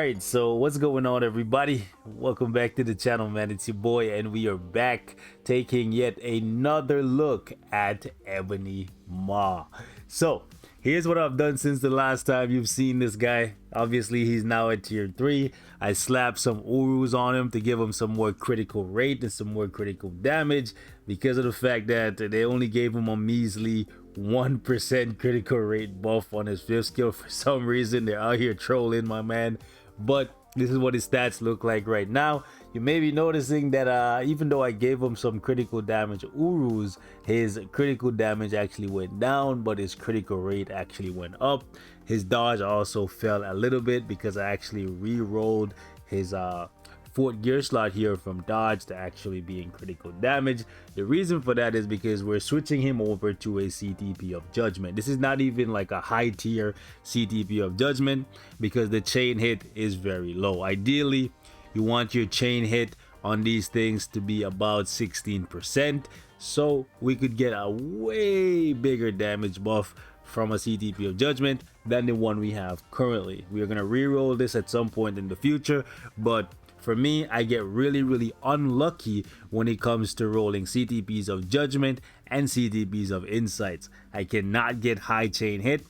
Alright, so what's going on, everybody? Welcome back to the channel, man. It's your boy, and we are back taking yet another look at Ebony Maw. So here's what I've done since the last time you've seen this guy. Obviously, he's now at tier 3. I slapped some Urus on him to give him some more critical rate and some more critical damage, because of the fact that they only gave him a measly 1% critical rate buff on his 5th skill. For some reason, they're out here trolling my man. But this is what his stats look like right now. You may be noticing that even though I gave him some critical damage Urus, his critical damage actually went down, but his critical rate actually went up. His dodge also fell a little bit because I actually re-rolled his 4th gear slot here from dodge to actually being critical damage. The reason for that is because we're switching him over to a CTP of Judgment. This is not even like a high tier CTP of Judgment because the chain hit is very low. Ideally, you want your chain hit on these things to be about 16%, so we could get a way bigger damage buff from a CTP of Judgment than the one we have currently. We are going to re-roll this at some point in the future, but for me, I get really unlucky when it comes to rolling CTPs of Judgment and CTPs of Insights. I cannot get high chain hit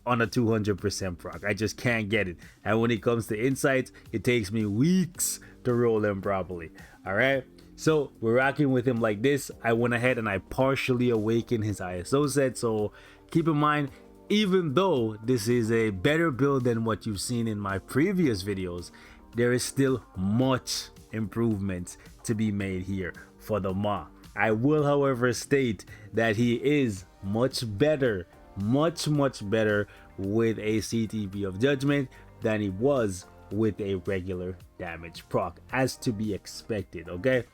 on a 200% proc. I just can't get it. And when it comes to Insights, it takes me weeks to roll them properly. Alright, so we're rocking with him like this. I went ahead and I partially awakened his ISO set, so keep in mind, even though this is a better build than what you've seen in my previous videos, there is still much improvements to be made here for the Maw. I will, however, state that he is much better, much better with a CTP of Judgment than he was with a regular damage proc, as to be expected. Okay,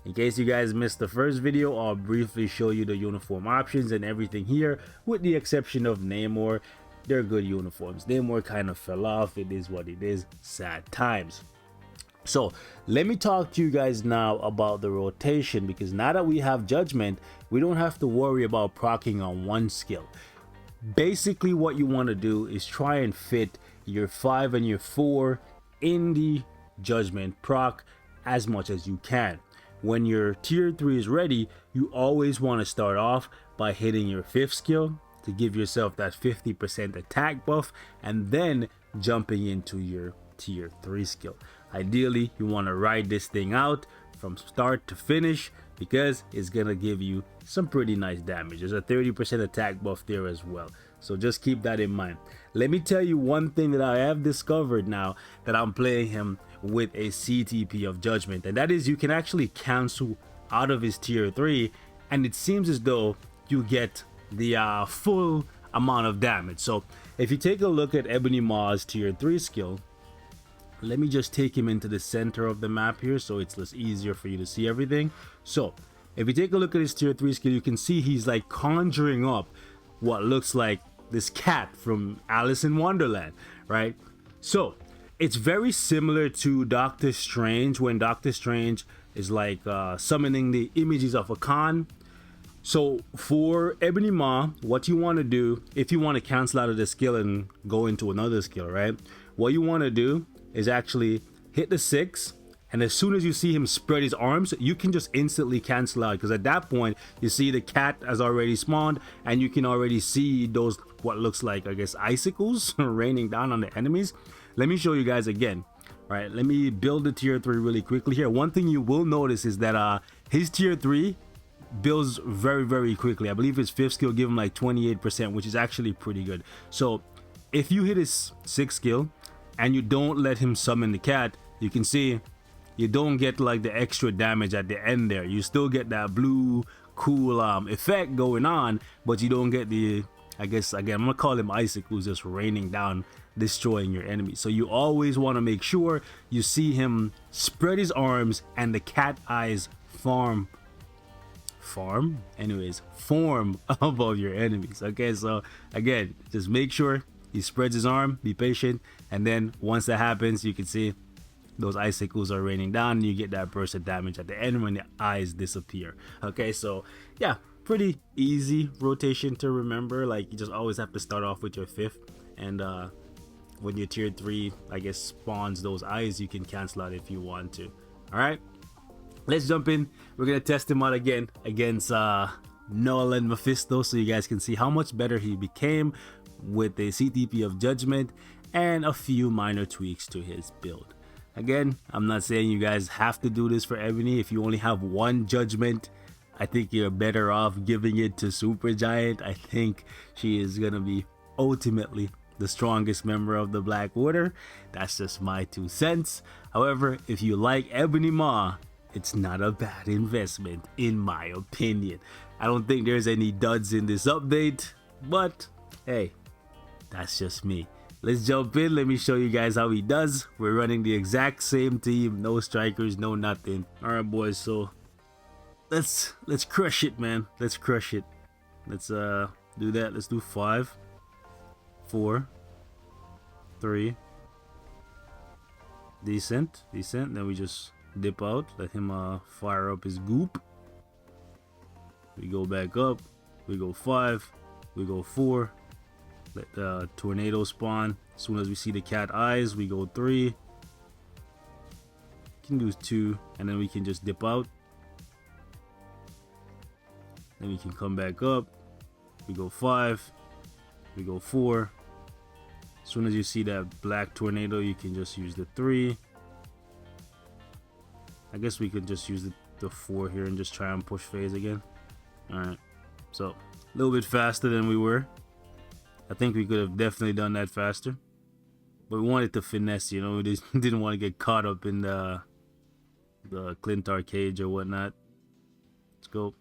in case you guys missed the first video, I'll briefly show you the uniform options and everything here, with the exception of Namor. They're good uniforms. Namor kind of fell off. It is what it is. Sad times. So let me talk to you guys now about the rotation, because now that we have Judgment, we don't have to worry about proccing on one skill. Basically, what you want to do is try and fit your 5 and your 4 in the Judgment proc as much as you can. When your tier 3 is ready, you always want to start off by hitting your 5th skill to give yourself that 50% attack buff, and then jumping into your tier 3 skill. Ideally, you want to ride this thing out from start to finish, because it's gonna give you some pretty nice damage. There's a 30% attack buff there as well, so just keep that in mind. Let me tell you one thing that I have discovered now that I'm playing him with a CTP of Judgment, and that is you can actually cancel out of his tier 3, and it seems as though you get the full amount of damage. So if you take a look at Ebony Maw's tier 3 skill, let me just take him into the center of the map here so it's less easier for you to see everything. So if you take a look at his tier 3 skill, you can see he's like conjuring up what looks like this cat from Alice in Wonderland, right? So it's very similar to Doctor Strange, when Doctor Strange is like summoning the images of a Khan. So for Ebony Maw, what you want to do, if you want to cancel out of the skill and go into another skill, right, what you want to do is actually hit the 6, and as soon as you see him spread his arms, you can just instantly cancel out, because at that point you see the cat has already spawned, and you can already see those what looks like, I guess, icicles raining down on the enemies. Let me show you guys again. All right, let me build the tier 3 really quickly here. One thing you will notice is that his tier 3 builds very quickly. I believe his 5th skill give him like 28%, which is actually pretty good. So if you hit his 6th skill and you don't let him summon the cat, you can see you don't get like the extra damage at the end there. You still get that blue cool effect going on, but you don't get the, I guess, again, I'm gonna call him icicles just raining down, destroying your enemy. So you always want to make sure you see him spread his arms and the cat eyes form above your enemies. Okay, so again, just make sure he spreads his arm, be patient, and then once that happens, you can see those icicles are raining down, and you get that burst of damage at the end when the eyes disappear. Okay, so yeah, pretty easy rotation to remember. Like, you just always have to start off with your 5th, and when your tier 3, I guess, spawns those eyes, you can cancel out if you want to. All right, let's jump in. We're gonna test him out again against Null and Mephisto, so you guys can see how much better he became with a CTP of Judgment and a few minor tweaks to his build. Again, I'm not saying you guys have to do this for Ebony. If you only have one Judgment, I think you're better off giving it to Supergiant. I think she is gonna be ultimately the strongest member of the Black Order. That's just my 2 cents. However, if you like Ebony Maw, it's not a bad investment in my opinion. I don't think there's any duds in this update, but hey, that's just me. Let's jump in. Let me show you guys how he does. We're running the exact same team, no strikers, no nothing. All right, boys, so let's crush it, man. Let's crush it. Let's do that. Let's do 5, 4, 3. Decent. Then we just dip out, let him fire up his goop. We go back up, we go 5, we go 4, let the tornado spawn. As soon as we see the cat eyes, we go 3, can do 2, and then we can just dip out. Then we can come back up, we go 5, we go 4. As soon as you see that black tornado, you can just use the 3. I guess we could just use the 4 here and just try and push phase again. Alright, so a little bit faster than we were. I think we could have definitely done that faster, but we wanted to finesse, you know. We just didn't want to get caught up in the Clintar cage or whatnot. Let's go.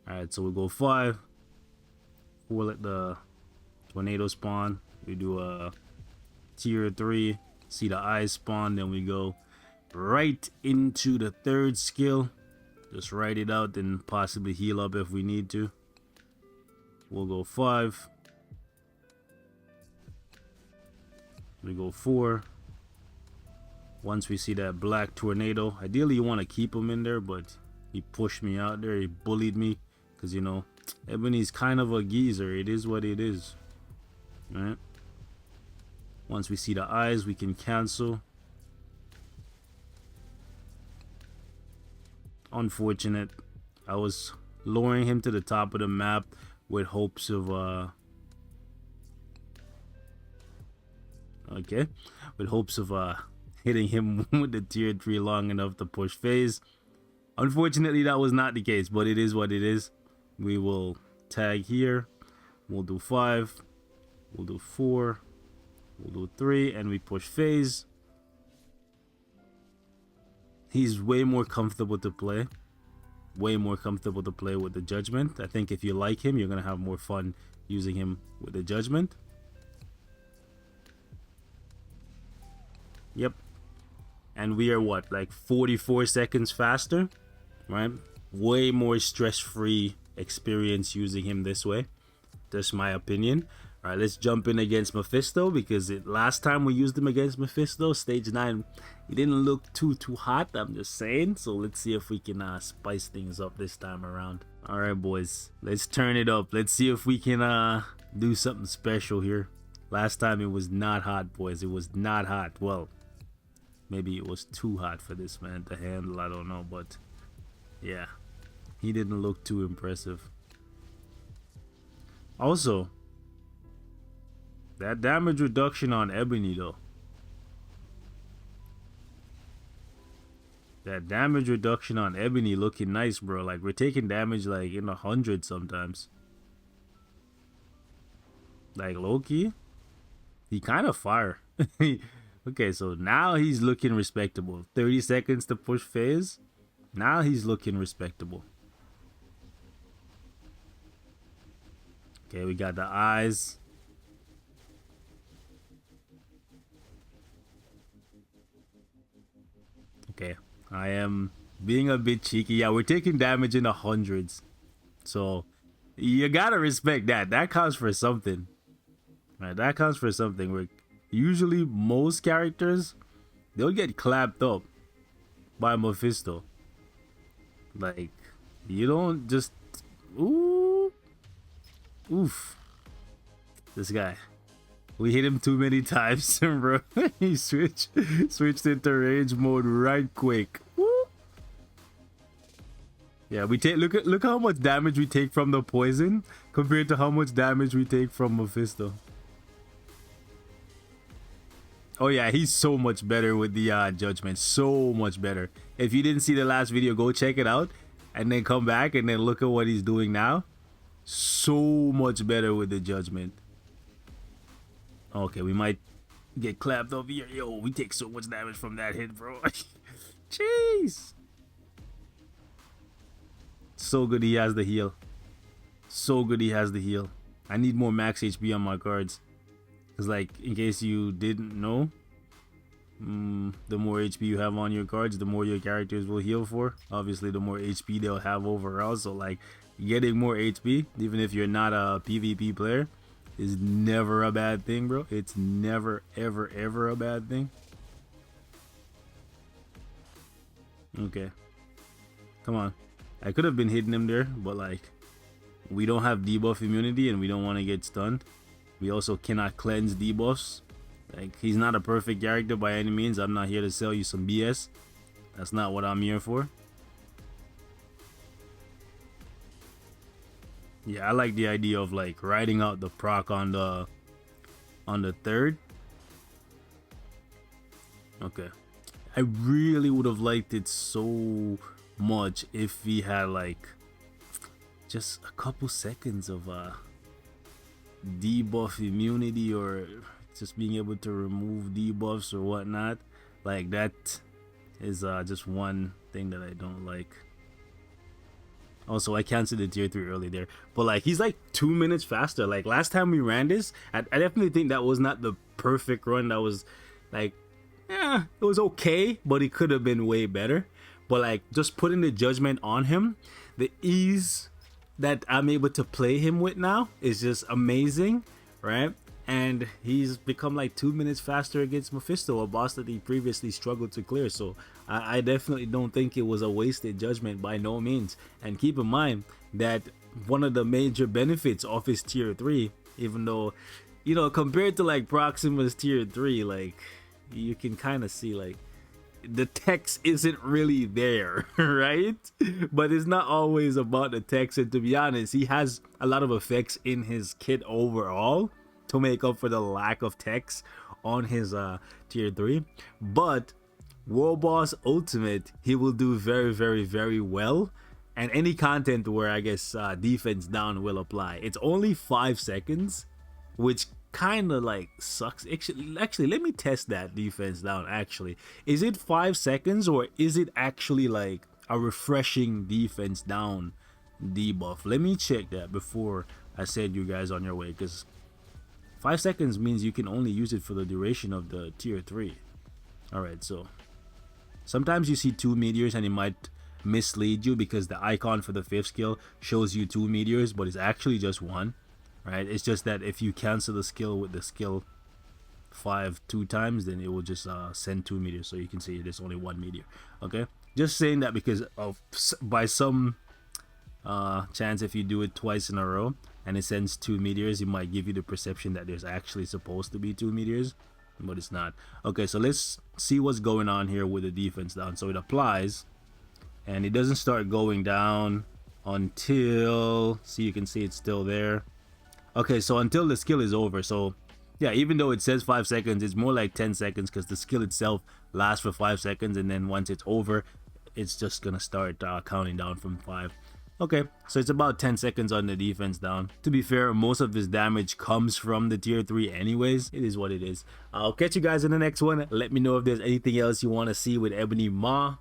Alright, so we'll go 5, 4, let the tornado spawn. We do a tier 3, see the eyes spawn, then we go right into the 3rd skill. Just write it out and possibly heal up if we need to. We'll go 5. We go 4. Once we see that black tornado, ideally you want to keep him in there, but he pushed me out there. He bullied me because, you know, Ebony's kind of a geezer. It is what it is. All right. Once we see the eyes, we can cancel. Unfortunate. I was lowering him to the top of the map with hopes of hitting him with the tier 3 long enough to push phase. Unfortunately, that was not the case, but it is what it is. We will tag here. We'll do 5, we'll do 4, we'll do 3, and we push phase. He's way more comfortable to play. Way more comfortable to play with the Judgment. I think if you like him, you're going to have more fun using him with the Judgment. Yep. And we are what, like 44 seconds faster, right? Way more stress-free experience using him this way. That's my opinion. All right, let's jump in against Mephisto, because last time we used him against Mephisto, stage 9, he didn't look too hot, I'm just saying. So let's see if we can spice things up this time around. All right, boys, let's turn it up. Let's see if we can do something special here. Last time it was not hot, boys. It was not hot. Well, maybe it was too hot for this man to handle. I don't know, but yeah, he didn't look too impressive. Also, that damage reduction on Ebony though. That damage reduction on Ebony looking nice, bro. Like, we're taking damage like in 100 sometimes. Like, low-key, he kind of fire. Okay, so now he's looking respectable. 30 seconds to push phase. Now he's looking respectable. Okay, we got the eyes. Okay, I am being a bit cheeky. Yeah, we're taking damage in the hundreds. So you gotta respect that. That counts for something. Right, that counts for something. We're usually, most characters, they'll get clapped up by Mephisto. Like, you don't just oof. This guy. We hit him too many times, bro. He switched into range mode right quick. Woo. Yeah, we take look how much damage we take from the poison compared to how much damage we take from Mephisto. Oh yeah, he's so much better with the judgment. So much better. If you didn't see the last video, go check it out and then come back and then look at what he's doing now. So much better with the judgment. Okay, we might get clapped over here. Yo, we take so much damage from that hit, bro. Jeez. So good he has the heal. So good he has the heal. I need more max HP on my cards. Because, like, in case you didn't know, the more HP you have on your cards, the more your characters will heal for. Obviously, the more HP they'll have overall. So, like, getting more HP, even if you're not a PvP player, is never a bad thing, bro. It's never, ever, ever a bad thing. Okay. Come on. I could have been hitting him there, but, like, we don't have debuff immunity and we don't want to get stunned. We also cannot cleanse debuffs. Like, he's not a perfect character by any means. I'm not here to sell you some BS. That's not what I'm here for. Yeah, I like the idea of, like, riding out the proc on the third. Okay. I really would have liked it so much if we had, like, just a couple seconds of debuff immunity, or just being able to remove debuffs or whatnot. Like, that is just one thing that I don't like. Also, I canceled the tier 3 early there, but, like, he's like 2 minutes faster. Like, last time we ran this, I definitely think that was not the perfect run. That was, like, yeah, it was okay, but it could have been way better. But, like, just putting the judgment on him, the ease that I'm able to play him with now is just amazing, right? And he's become like 2 minutes faster against Mephisto, a boss that he previously struggled to clear. So I definitely don't think it was a wasted judgment by no means. And keep in mind that one of the major benefits of his tier 3, even though, you know, compared to like Proxima's tier 3, like, you can kind of see, like, the text isn't really there, right? But it's not always about the text, and to be honest, he has a lot of effects in his kit overall to make up for the lack of text on his tier 3. But World Boss Ultimate, he will do very, very, very well, and any content where, I guess, defense down will apply. It's only 5 seconds, which kind of like sucks. Actually, let me test that defense down. Actually, is it 5 seconds, or is it actually like a refreshing defense down debuff? Let me check that before I send you guys on your way, because 5 seconds means you can only use it for the duration of the tier 3. All right, so sometimes you see 2 meteors and it might mislead you because the icon for the 5th skill shows you 2 meteors, but it's actually just 1. Right, it's just that if you cancel the skill with the skill 5 2 times, then it will just send 2 meteors, so you can see there's only 1 meteor. Okay, just saying that because of, by some chance, if you do it twice in a row and it sends 2 meteors, it might give you the perception that there's actually supposed to be 2 meteors, but it's not. Okay, so let's see what's going on here with the defense down. So it applies and it doesn't start going down until, see, you can see it's still there. Okay, so until the skill is over. So yeah, even though it says 5 seconds, it's more like 10 seconds because the skill itself lasts for 5 seconds, and then once it's over, it's just gonna start counting down from 5. Okay, so it's about 10 seconds on the defense down. To be fair, most of his damage comes from the tier 3 anyways. It is what it is. I'll catch you guys in the next one. Let me know if there's anything else you want to see with Ebony Maw.